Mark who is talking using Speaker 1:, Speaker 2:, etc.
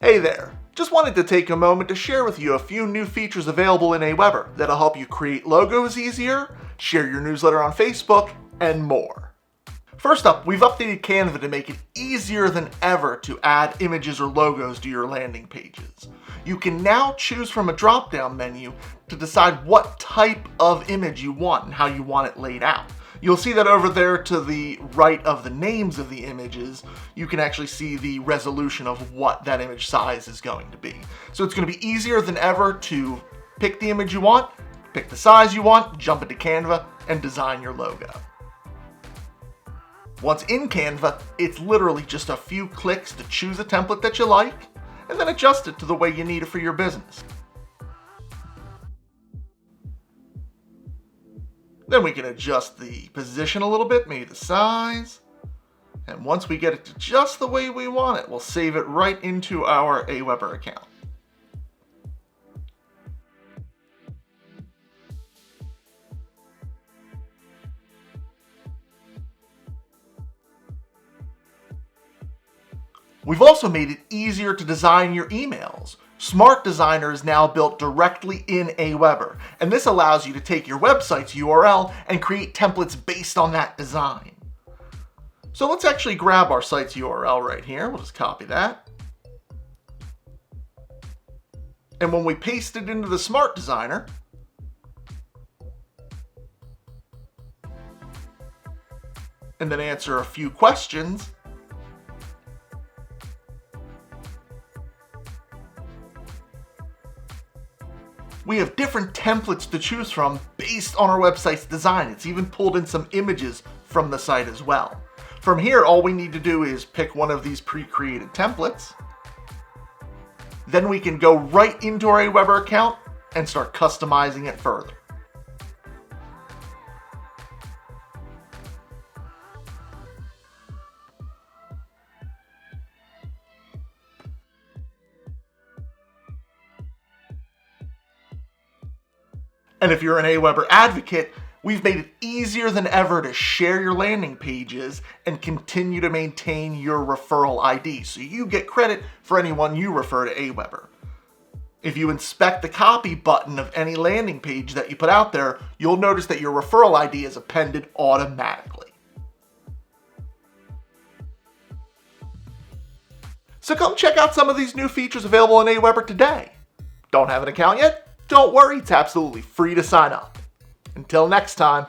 Speaker 1: Hey there! Just wanted to take a moment to share with you a few new features available in Aweber that'll help you create logos easier, share your newsletter on Facebook, and more. First up, we've updated Canva to make it easier than ever to add images or logos to your landing pages. You can now choose from a drop-down menu to decide what type of image you want and how you want it laid out. You'll see that over there to the right of the names of the images, you can actually see the resolution of what that image size is going to be. So it's going to be easier than ever to pick the image you want, pick the size you want, jump into Canva, and design your logo. Once in Canva, it's literally just a few clicks to choose a template that you like, and then adjust it to the way you need it for your business. Then we can adjust the position a little bit, maybe the size. And once we get it to just the way we want it, we'll save it right into our Aweber account. We've also made it easier to design your emails. Smart Designer is now built directly in Aweber, and this allows you to take your website's URL and create templates based on that design. So let's actually grab our site's URL right here. We'll just copy that. And when we paste it into the Smart Designer, and then answer a few questions, we have different templates to choose from based on our website's design. It's even pulled in some images from the site as well. From here, all we need to do is pick one of these pre-created templates. Then we can go right into our Aweber account and start customizing it further. And if you're an Aweber advocate, we've made it easier than ever to share your landing pages and continue to maintain your referral ID, so you get credit for anyone you refer to Aweber. If you inspect the copy button of any landing page that you put out there, you'll notice that your referral ID is appended automatically. So come check out some of these new features available in Aweber today. Don't have an account yet? Don't worry, it's absolutely free to sign up. Until next time.